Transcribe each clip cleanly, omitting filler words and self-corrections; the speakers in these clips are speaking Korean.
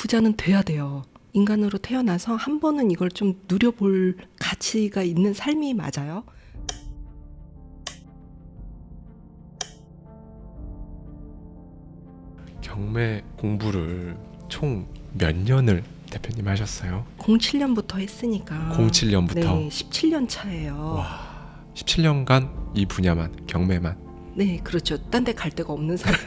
부자는 돼야 돼요. 인간으로 태어나서 한 번은 이걸 좀 누려볼 가치가 있는 삶이 맞아요. 경매 공부를 총 몇 년을 대표님 하셨어요? 07년부터 했으니까 07년부터? 네, 17년 차예요. 와, 17년간 이 분야만, 경매만. 네, 그렇죠. 딴 데 갈 데가 없는 사람.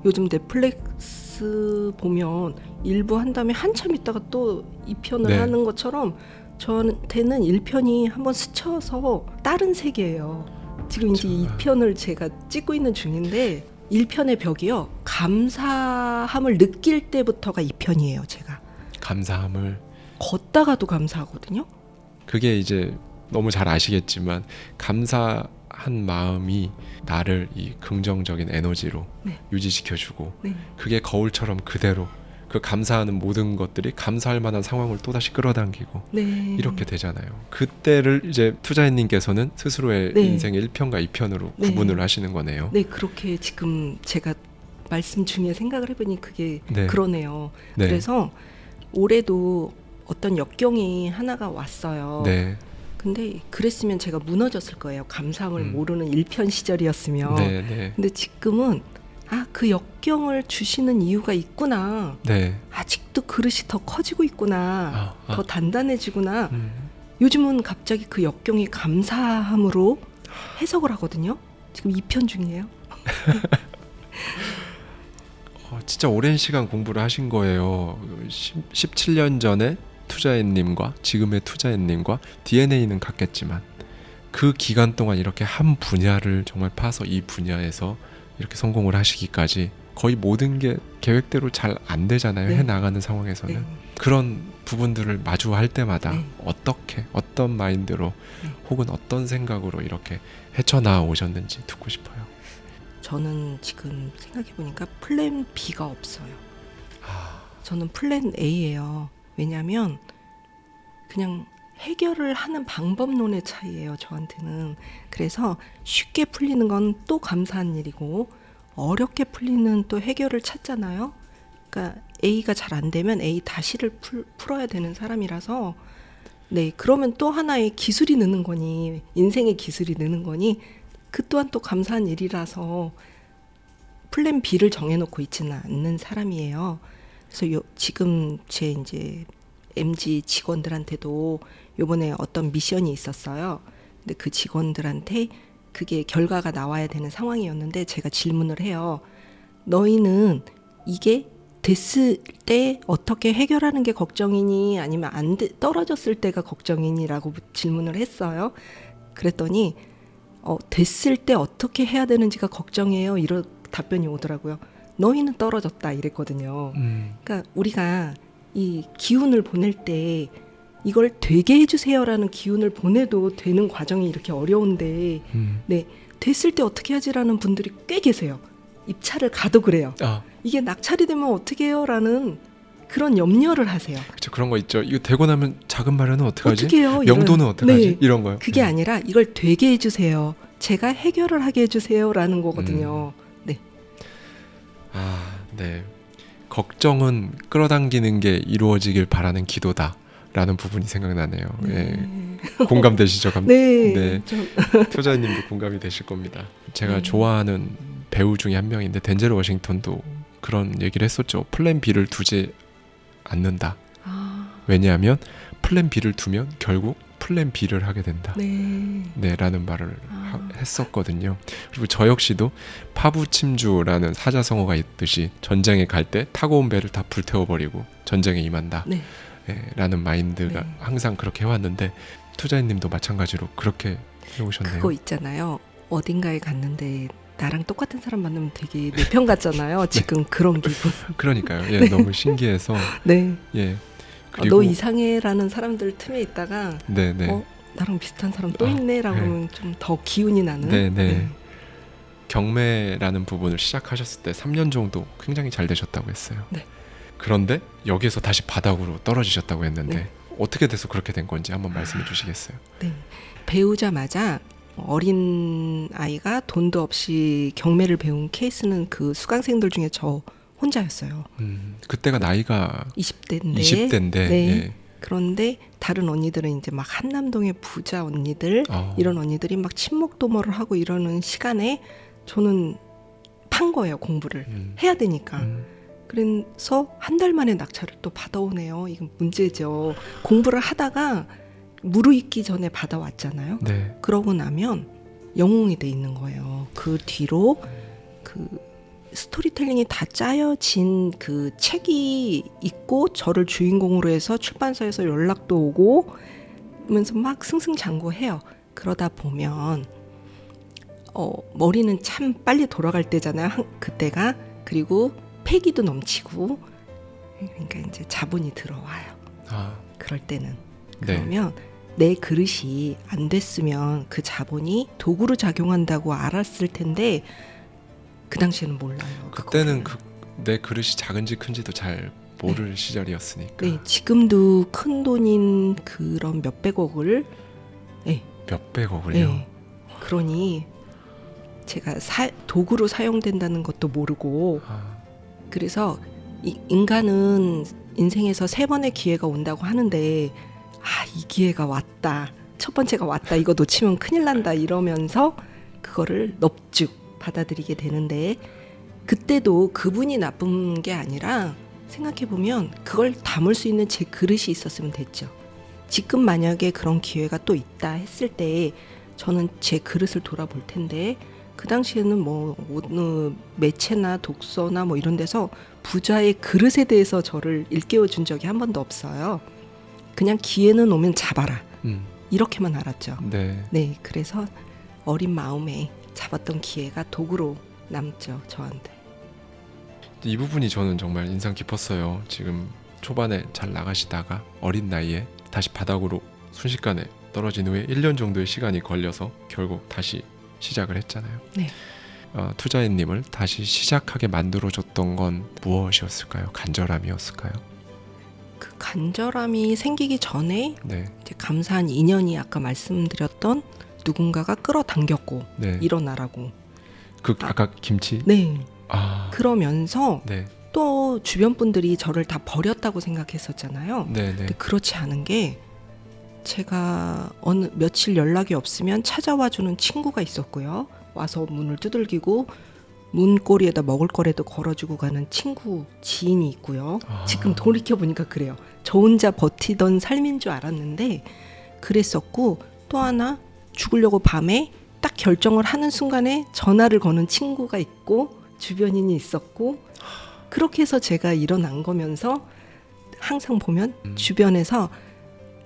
요즘 넷플릭스 보면 일부 한 다음에 한참 있다가 또 2편을 네. 하는 것처럼 저한테는 1편이 한번 스쳐서 다른 세계예요. 지금 이제 그렇죠. 2편을 제가 찍고 있는 중인데 1편의 벽이요. 감사함을 느낄 때부터가 2편이에요. 제가 감사함을. 걷다가도 감사하거든요. 그게 이제 너무 잘 아시겠지만 감사한 마음이 나를 이 긍정적인 에너지로 네. 유지시켜주고 네. 그게 거울처럼 그대로 그 감사하는 모든 것들이 감사할 만한 상황을 또다시 끌어당기고 네. 이렇게 되잖아요. 그때를 이제 투자인님께서는 스스로의 네. 인생의 1편과 2편으로 네. 구분을 하시는 거네요. 네, 그렇게 지금 제가 말씀 중에 생각을 해보니 그게 네. 그러네요. 네. 그래서 올해도 어떤 역경이 하나가 왔어요. 네. 근데 그랬으면 제가 무너졌을 거예요. 감사함을 모르는 1편 시절이었으면. 네. 네. 근데 지금은 그 역경을 주시는 이유가 있구나. 네. 아직도 그릇이 더 커지고 있구나. 더 단단해지구나. 요즘은 갑자기 그 역경이 감사함으로 해석을 하거든요. 지금 2편 중이에요. 진짜 오랜 시간 공부를 하신 거예요. 17년 전에 투자인님과 지금의 투자인님과 DNA는 같겠지만 그 기간 동안 이렇게 한 분야를 정말 파서 이 분야에서 이렇게 성공을 하시기까지 거의 모든 게 계획대로 잘 안 되잖아요. 네. 해나가는 상황에서는. 네. 그런 부분들을 마주할 때마다 네. 어떻게, 어떤 마인드로 네. 혹은 어떤 생각으로 이렇게 헤쳐나와 오셨는지 듣고 싶어요. 저는 지금 생각해보니까 플랜 B가 없어요. 아, 저는 플랜 A예요. 왜냐하면 그냥 해결을 하는 방법론의 차이예요. 저한테는. 그래서 쉽게 풀리는 건 또 감사한 일이고 어렵게 풀리는 또 해결을 찾잖아요. 그러니까 A가 잘 안 되면 A 다시를 풀어야 되는 사람이라서 네, 그러면 또 하나의 기술이 느는 거니 인생의 기술이 느는 거니 그 또한 또 감사한 일이라서 플랜 B를 정해놓고 있지는 않는 사람이에요. 그래서 지금 제 이제 MG 직원들한테도 요번에 어떤 미션이 있었어요. 근데 그 직원들한테 그게 결과가 나와야 되는 상황이었는데 제가 질문을 해요. 너희는 이게 됐을 때 어떻게 해결하는 게 걱정이니 아니면 떨어졌을 때가 걱정이니 라고 질문을 했어요. 그랬더니 됐을 때 어떻게 해야 되는지가 걱정이에요. 이런 답변이 오더라고요. 너희는 떨어졌다 이랬거든요. 그러니까 우리가 이 기운을 보낼 때 이걸 되게 해주세요라는 기운을 보내도 되는 과정이 이렇게 어려운데 네, 됐을 때 어떻게 하지라는 분들이 꽤 계세요. 입찰을 가도 그래요. 이게 낙찰이 되면 어떻게 해요? 라는 그런 염려를 하세요. 그렇죠. 그런 거 있죠. 이거 되고 나면 자금 마련은 어떻게 하지? 어떻게 해요? 영도는 어떻게 하지? 네. 이런 거요. 그게 아니라 이걸 되게 해주세요. 제가 해결을 하게 해주세요라는 거거든요. 네. 네. 걱정은 끌어당기는 게 이루어지길 바라는 기도다라는 부분이 생각나네요. 네. 예. 공감되시죠? 네. 네. 투자님도 공감이 되실 겁니다. 제가 네. 좋아하는 배우 중에 한 명인데 덴젤 워싱턴도 그런 얘기를 했었죠. 플랜 B를 두지 않는다. 왜냐하면 플랜 B를 두면 결국 플랜 B를 하게 된다. 네, 라는 말을 했었거든요. 그리고 저 역시도 파부침주라는 사자성어가 있듯이 전쟁에 갈 때 타고 온 배를 다 불태워버리고 전쟁에 임한다. 네. 라는 마인드가 네. 항상 그렇게 해왔는데 투자인님도 마찬가지로 그렇게 해오셨네요. 그거 있잖아요. 어딘가에 갔는데 나랑 똑같은 사람 만나면 되게 내 편 같잖아요. 지금 그런 기분. 그러니까요. 예, 너무 신기해서. 네. 예. 너 이상해라는 사람들 틈에 있다가 네. 나랑 비슷한 사람 또 있네라고 하면 좀 더 기운이 나는. 네. 경매라는 부분을 시작하셨을 때 3년 정도 굉장히 잘 되셨다고 했어요. 네. 그런데 여기서 다시 바닥으로 떨어지셨다고 했는데 네. 어떻게 돼서 그렇게 된 건지 한번 말씀해 주시겠어요? 네. 배우자마자 어린 아이가 돈도 없이 경매를 배운 케이스는 그 수강생들 중에 저 혼자였어요. 그때가 나이가 20대인데. 20대인데. 네. 예. 그런데 다른 언니들은 이제 막 한남동의 부자 언니들 이런 언니들이 막 친목도모를 하고 이러는 시간에 저는 판 거예요. 공부를 해야 되니까. 그래서 한 달 만에 낙찰을 또 받아오네요. 이건 문제죠. 공부를 하다가 무르익기 전에 받아왔잖아요. 네. 그러고 나면 영웅이 돼 있는 거예요. 그 뒤로 그 스토리텔링이 다 짜여진 그 책이 있고 저를 주인공으로 해서 출판사에서 연락도 오고 하면서 막 승승장구해요. 그러다 보면 머리는 참 빨리 돌아갈 때잖아요. 그때가. 그리고 패기도 넘치고 그러니까 이제 자본이 들어와요. 그럴 때는. 그러면 내 그릇이 안 됐으면 그 자본이 도구로 작용한다고 알았을 텐데 그 당시에는 몰라요. 그때는 내 그릇이 작은지 큰지도 잘 모를 시절이었으니까. 네, 지금도 큰 돈인 그런 몇백억을 몇백억을요? 네, 그러니 제가 도구로 사용된다는 것도 모르고 그래서 인간은 인생에서 3번의 기회가 온다고 하는데 이 기회가 왔다. 첫 번째가 왔다. 이거 놓치면 큰일 난다. 이러면서 그거를 넙죽 받아들이게 되는데 그때도 그분이 나쁜 게 아니라 생각해보면 그걸 담을 수 있는 제 그릇이 있었으면 됐죠. 지금 만약에 그런 기회가 또 있다 했을 때 저는 제 그릇을 돌아볼 텐데 그 당시에는 뭐 어느 매체나 독서나 뭐 이런 데서 부자의 그릇에 대해서 저를 일깨워 준 적이 한 번도 없어요. 그냥 기회는 오면 잡아라. 이렇게만 알았죠. 네, 그래서 어린 마음에 잡았던 기회가 도구로 남죠, 저한테. 이 부분이 저는 정말 인상 깊었어요. 지금 초반에 잘 나가시다가 어린 나이에 다시 바닥으로 순식간에 떨어진 후에 1년 정도의 시간이 걸려서 결국 다시 시작을 했잖아요. 네. 투자인님을 다시 시작하게 만들어줬던 건 무엇이었을까요? 간절함이었을까요? 그 간절함이 생기기 전에 네. 이제 감사한 인연이 아까 말씀드렸던 누군가가 끌어당겼고 일어나라고. 아까 김치? 네. 그러면서 네. 또 주변 분들이 저를 다 버렸다고 생각했었잖아요. 네. 근데 그렇지 않은 게 제가 어느 며칠 연락이 없으면 찾아와주는 친구가 있었고요. 와서 문을 두들기고 문고리에다 먹을 거라도 걸어주고 가는 친구, 지인이 있고요. 지금 돌이켜보니까 그래요. 저 혼자 버티던 삶인 줄 알았는데 그랬었고 또 하나 죽으려고 밤에 딱 결정을 하는 순간에 전화를 거는 친구가 있고 주변인이 있었고 그렇게 해서 제가 일어난 거면서 항상 보면 주변에서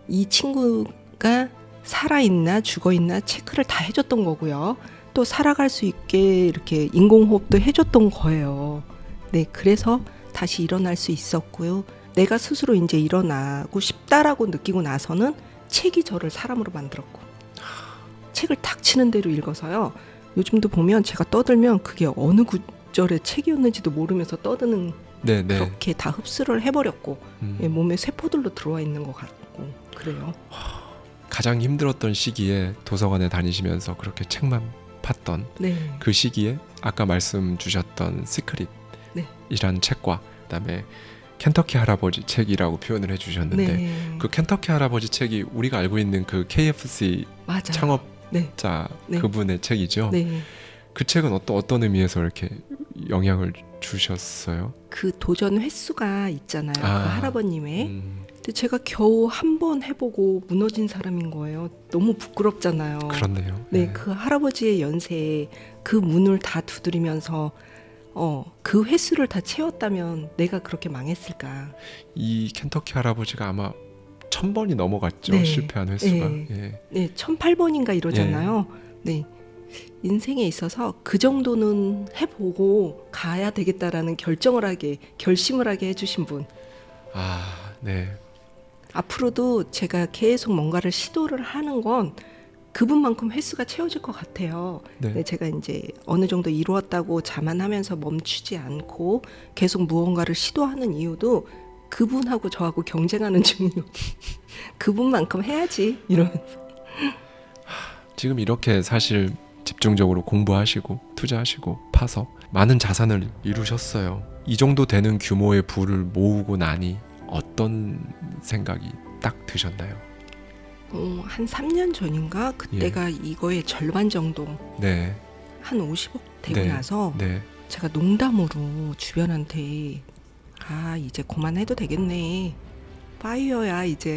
이 친구가 살아있나 죽어있나 체크를 다 해줬던 거고요. 또 살아갈 수 있게 이렇게 인공호흡도 해줬던 거예요. 네, 그래서 다시 일어날 수 있었고요. 내가 스스로 이제 일어나고 싶다라고 느끼고 나서는 책이 저를 사람으로 만들었고 책을 탁 치는 대로 읽어서요. 요즘도 보면 제가 떠들면 그게 어느 구절의 책이었는지도 모르면서 떠드는 그렇게 다 흡수를 해버렸고 몸에 세포들로 들어와 있는 것 같고 그래요. 가장 힘들었던 시기에 도서관에 다니시면서 그렇게 책만 팠던 그 시기에 아까 말씀 주셨던 시크릿이란 책과 그다음에 켄터키 할아버지 책이라고 표현을 해주셨는데 그 켄터키 할아버지 책이 우리가 알고 있는 그 KFC 창업자 그분의 책이죠. 그 책은 어떤 의미에서 이렇게 영향을 주셨어요? 그 도전 횟수가 있잖아요. 그 할아버님의. 근데 제가 겨우 한 번 해보고 무너진 사람인 거예요. 너무 부끄럽잖아요. 그렇네요. 네, 그 할아버지의 연세에 그 문을 다 두드리면서 그 횟수를 다 채웠다면 내가 그렇게 망했을까? 이 켄터키 할아버지가 아마 1000번이 넘어갔죠. 실패한 횟수가. 네, 1008번인가 이러잖아요. 네. 인생에 있어서 그 정도는 해보고 가야 되겠다라는 결심을 하게 해주신 분. 네. 앞으로도 제가 계속 뭔가를 시도를 하는 건 그분만큼 횟수가 채워질 것 같아요. 네, 제가 이제 어느 정도 이루었다고 자만하면서 멈추지 않고 계속 무언가를 시도하는 이유도 그분하고 저하고 경쟁하는 중이요. 그분만큼 해야지 이러면서. 지금 이렇게 사실 집중적으로 공부하시고 투자하시고 파서 많은 자산을 이루셨어요. 이 정도 되는 규모의 부를 모으고 나니 어떤 생각이 딱 드셨나요? 한 3년 전인가 그때가 이거의 절반 정도 네, 한 50억 되고 네, 나서 네, 제가 농담으로 주변한테 이제 그만해도 되겠네, 파이어야 이제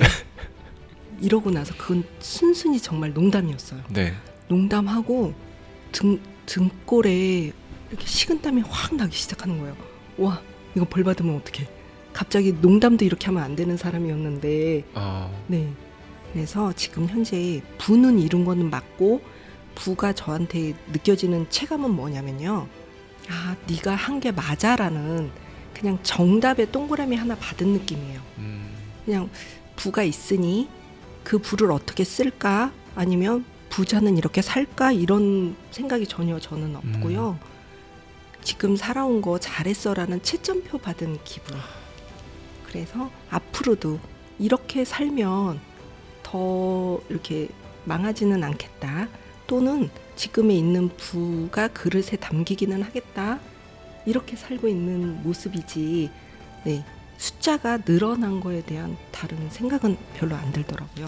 이러고 나서 그건 순순히 정말 농담이었어요. 네. 농담하고 등골에 이렇게 식은땀이 확 나기 시작하는 거예요. 와, 이거 벌 받으면 어떡해. 갑자기 농담도 이렇게 하면 안 되는 사람이었는데 네. 그래서 지금 현재 부는 이룬 거는 맞고, 부가 저한테 느껴지는 체감은 뭐냐면요, 네가 한 게 맞아라는 그냥 정답의 동그라미 하나 받은 느낌이에요. 그냥 부가 있으니 그 부를 어떻게 쓸까, 아니면 부자는 이렇게 살까, 이런 생각이 전혀 저는 없고요. 지금 살아온 거 잘했어라는 채점표 받은 기분. 그래서 앞으로도 이렇게 살면 더 이렇게 망하지는 않겠다, 또는 지금에 있는 부가 그릇에 담기기는 하겠다, 이렇게 살고 있는 모습이지, 네, 숫자가 늘어난 거에 대한 다른 생각은 별로 안 들더라고요.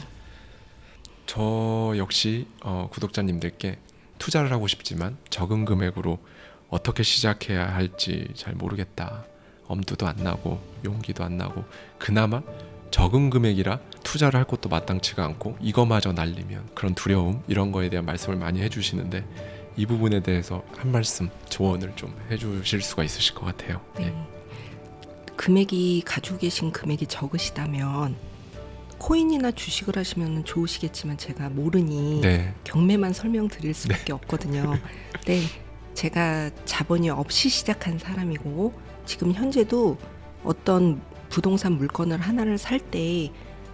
저 역시 구독자님들께 투자를 하고 싶지만 적은 금액으로 어떻게 시작해야 할지 잘 모르겠다, 엄두도 안 나고 용기도 안 나고, 그나마 적은 금액이라 투자를 할 것도 마땅치가 않고 이거마저 날리면 그런 두려움, 이런 거에 대한 말씀을 많이 해주시는데, 이 부분에 대해서 한 말씀 조언을 좀 해주실 수가 있으실 것 같아요. 네. 금액이, 가지고 계신 금액이 적으시다면 코인이나 주식을 하시면 좋으시겠지만 제가 모르니 네. 경매만 설명드릴 수밖에 없거든요. 네, 제가 자본이 없이 시작한 사람이고, 지금 현재도 어떤 부동산 물건을 하나를 살 때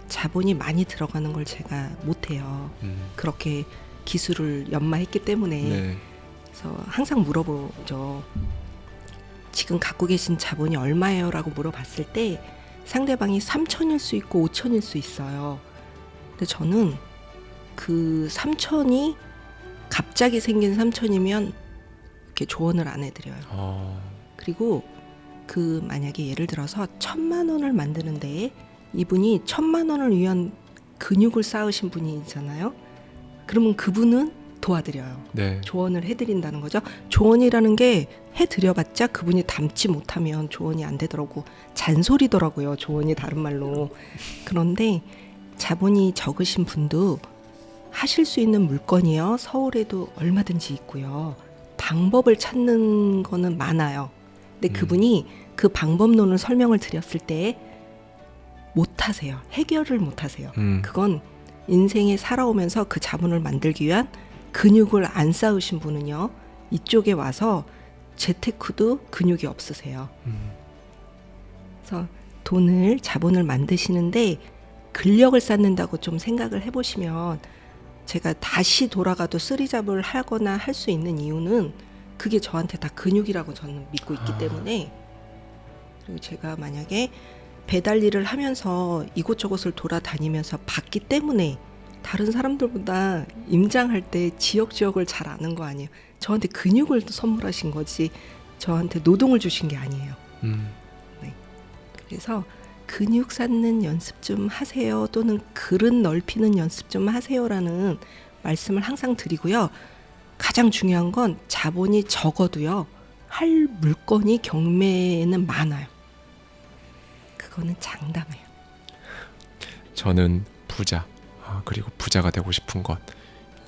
자본이 많이 들어가는 걸 제가 못해요. 그렇게 기술을 연마했기 때문에. 네. 그래서 항상 물어보죠. 지금 갖고 계신 자본이 얼마예요? 라고 물어봤을 때 상대방이 3천일 수 있고 5천일 수 있어요. 근데 저는 그 3천이 갑자기 생긴 3천이면 이렇게 조언을 안 해드려요. 그리고 그 만약에 예를 들어서 1,000만 원을 만드는데 이분이 1,000만 원을 위한 근육을 쌓으신 분이잖아요. 그러면 그분은 도와드려요. 네. 조언을 해드린다는 거죠. 조언이라는 게 해드려봤자 그분이 담지 못하면 조언이 안 되더라고. 잔소리더라고요, 조언이 다른 말로. 그런데 자본이 적으신 분도 하실 수 있는 물건이요, 서울에도 얼마든지 있고요. 방법을 찾는 거는 많아요. 근데 그분이 그 방법론을 설명을 드렸을 때 못하세요. 해결을 못하세요. 그건 인생에 살아오면서 그 자본을 만들기 위한 근육을 안 쌓으신 분은요, 이쪽에 와서 재테크도 근육이 없으세요. 그래서 돈을, 자본을 만드시는데 근력을 쌓는다고 좀 생각을 해보시면, 제가 다시 돌아가도 쓰리잡을 하거나 할 수 있는 이유는 그게 저한테 다 근육이라고 저는 믿고 있기 때문에. 그리고 제가 만약에 배달 일을 하면서 이곳저곳을 돌아다니면서 봤기 때문에 다른 사람들보다 임장할 때 지역을 잘 아는 거 아니에요. 저한테 근육을 선물하신 거지 저한테 노동을 주신 게 아니에요. 네. 그래서 근육 쌓는 연습 좀 하세요, 또는 그릇 넓히는 연습 좀 하세요라는 말씀을 항상 드리고요. 가장 중요한 건 자본이 적어도요, 할 물건이 경매에는 많아요. 그거는 장담해요. 저는 부자, 그리고 부자가 되고 싶은 것,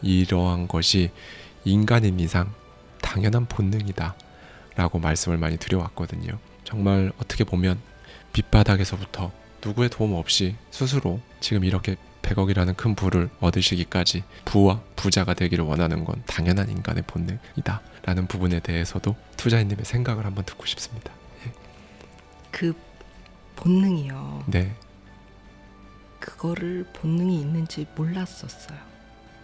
이러한 것이 인간인 이상 당연한 본능이다 라고 말씀을 많이 드려왔거든요. 정말 어떻게 보면 밑바닥에서부터 누구의 도움 없이 스스로 지금 이렇게 100억이라는 큰 부를 얻으시기까지 부와 부자가 되기를 원하는 건 당연한 인간의 본능이다 라는 부분에 대해서도 투자인님의 생각을 한번 듣고 싶습니다. 그 본능이요. 네. 그거를 본능이 있는지 몰랐었어요.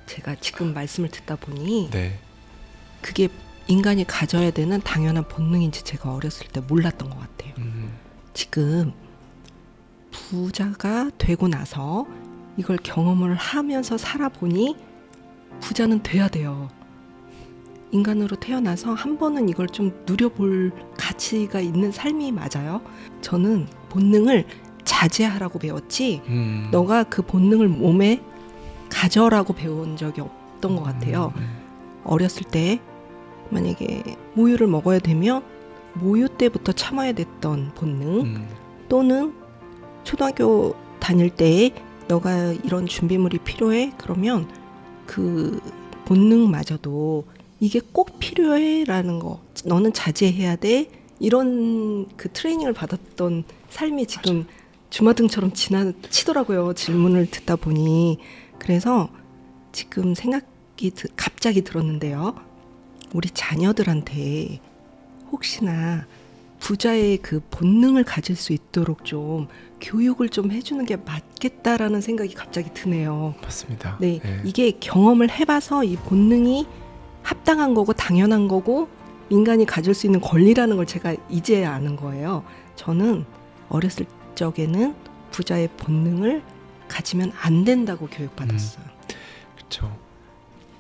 제가 지금 말씀을 듣다 보니 네. 그게 인간이 가져야 되는 당연한 본능인지 제가 어렸을 때 몰랐던 것 같아요. 지금 부자가 되고 나서 이걸 경험을 하면서 살아보니 부자는 돼야 돼요. 인간으로 태어나서 한 번은 이걸 좀 누려볼 가치가 있는 삶이 맞아요. 저는 본능을 자제하라고 배웠지 너가 그 본능을 몸에 가져라고 배운 적이 없던 것 같아요. 어렸을 때 만약에 모유를 먹어야 되면 모유 때부터 참아야 됐던 본능 또는 초등학교 다닐 때 너가 이런 준비물이 필요해? 그러면 그 본능마저도 이게 꼭 필요해 라는 거 너는 자제해야 돼 이런 그 트레이닝을 받았던 삶이 지금 맞아. 주마등처럼 지나치더라고요. 질문을 듣다 보니. 그래서 지금 생각이 갑자기 들었는데요. 우리 자녀들한테 혹시나 부자의 그 본능을 가질 수 있도록 좀 교육을 좀 해주는 게 맞겠다라는 생각이 갑자기 드네요. 맞습니다. 네, 이게 경험을 해봐서 이 본능이 합당한 거고 당연한 거고 인간이 가질 수 있는 권리라는 걸 제가 이제야 아는 거예요. 저는 어렸을 적에는 부자의 본능을 가지면 안 된다고 교육받았어요. 그렇죠.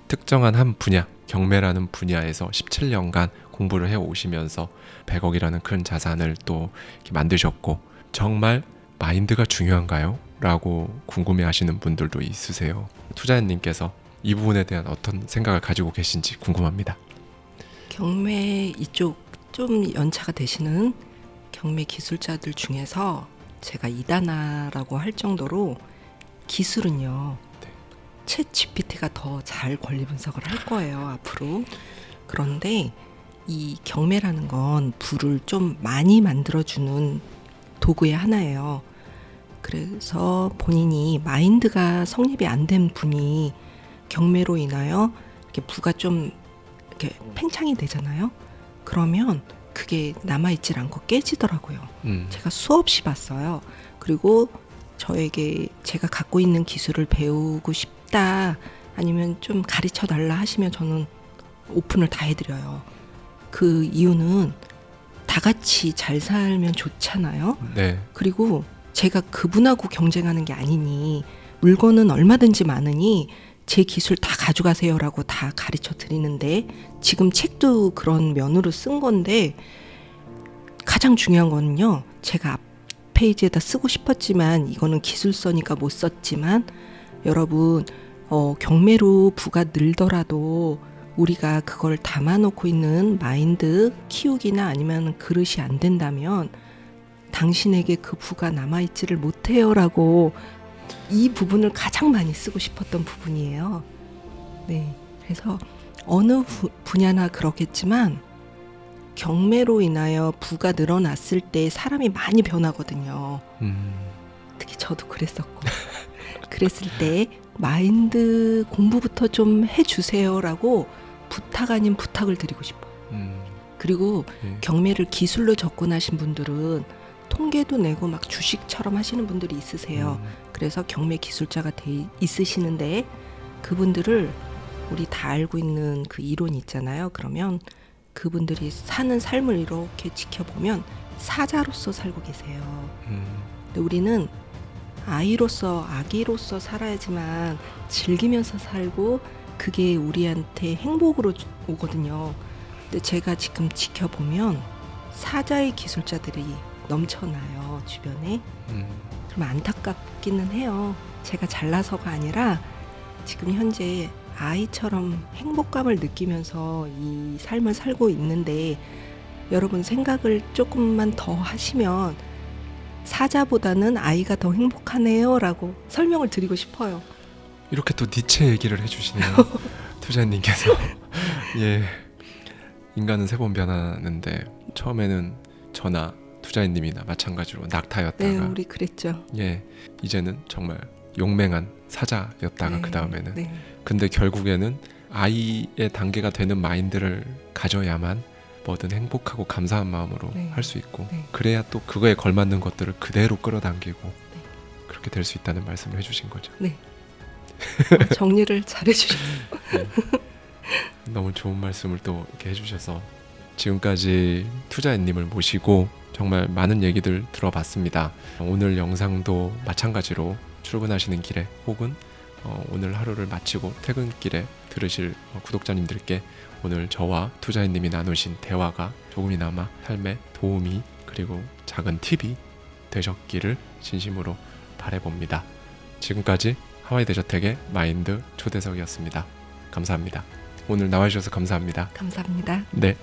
특정한 한 분야, 경매라는 분야에서 17년간 공부를 해오시면서 100억이라는 큰 자산을 또 이렇게 만드셨고 정말 마인드가 중요한가요? 라고 궁금해하시는 분들도 있으세요. 투자인님께서 이 부분에 대한 어떤 생각을 가지고 계신지 궁금합니다. 경매 이쪽 좀 연차가 되시는 경매 기술자들 중에서 제가 이단아라고 할 정도로 기술은요. 챗 GPT가 더 잘 권리 분석을 할 거예요. 앞으로. 그런데 이 경매라는 건 부를 좀 많이 만들어주는 도구의 하나예요. 그래서 본인이 마인드가 성립이 안 된 분이 경매로 인하여 이렇게 부가 좀 이렇게 팽창이 되잖아요. 그러면 그게 남아있질 않고 깨지더라고요. 제가 수없이 봤어요. 그리고 저에게 제가 갖고 있는 기술을 배우고 싶다 아니면 좀 가르쳐 달라 하시면 저는 오픈을 다 해드려요. 그 이유는 다 같이 잘 살면 좋잖아요. 네. 그리고 제가 그분하고 경쟁하는 게 아니니 물건은 얼마든지 많으니 제 기술 다 가져가세요라고 다 가르쳐 드리는데 지금 책도 그런 면으로 쓴 건데 가장 중요한 거는요. 제가 앞 페이지에다 쓰고 싶었지만 이거는 기술서니까 못 썼지만 여러분 경매로 부가 늘더라도 우리가 그걸 담아놓고 있는 마인드 키우기나 아니면 그릇이 안 된다면 당신에게 그 부가 남아있지를 못해요라고 이 부분을 가장 많이 쓰고 싶었던 부분이에요. 네, 그래서 어느 분야나 그렇겠지만 경매로 인하여 부가 늘어났을 때 사람이 많이 변하거든요. 특히 저도 그랬었고 그랬을 때 마인드 공부부터 좀 해주세요라고 부탁 아닌 부탁을 드리고 싶어요. 그리고 경매를 기술로 접근하신 분들은 통계도 내고 막 주식처럼 하시는 분들이 있으세요. 그래서 경매 기술자가 돼 있으시는데 그분들을 우리 다 알고 있는 그 이론이 있잖아요. 그러면 그분들이 사는 삶을 이렇게 지켜보면 사자로서 살고 계세요. 근데 우리는 아이로서 아기로서 살아야지만 즐기면서 살고 그게 우리한테 행복으로 오거든요. 근데 제가 지금 지켜보면 사자의 기술자들이 넘쳐나요. 주변에. 좀 안타깝기는 해요. 제가 잘나서가 아니라 지금 현재 아이처럼 행복감을 느끼면서 이 삶을 살고 있는데 여러분 생각을 조금만 더 하시면 사자보다는 아이가 더 행복하네요 라고 설명을 드리고 싶어요. 이렇게 또 니체 얘기를 해주시네요. 투자님께서. 예, 인간은 세 번 변하는데 처음에는 저나 투자인님이나 마찬가지로 낙타였다가 네, 우리 그랬죠. 예, 이제는 정말 용맹한 사자였다가 네, 그 다음에는 네. 근데 결국에는 아이의 단계가 되는 마인드를 가져야만 뭐든 행복하고 감사한 마음으로 네. 할 수 있고 네. 그래야 또 그거에 걸맞는 것들을 그대로 끌어당기고 그렇게 될 수 있다는 말씀을 해주신 거죠. 네. 정리를 잘 해주셨어요. 네. 너무 좋은 말씀을 또 이렇게 해주셔서 지금까지 투자인님을 모시고 정말 많은 얘기들 들어봤습니다. 오늘 영상도 마찬가지로 출근하시는 길에 혹은 오늘 하루를 마치고 퇴근길에 들으실 구독자님들께 오늘 저와 투자인님이 나누신 대화가 조금이나마 삶에 도움이 그리고 작은 팁이 되셨기를 진심으로 바라봅니다. 지금까지 하와이 대저택의 마인드 초대석이었습니다. 감사합니다. 오늘 나와주셔서 감사합니다. 감사합니다. 네.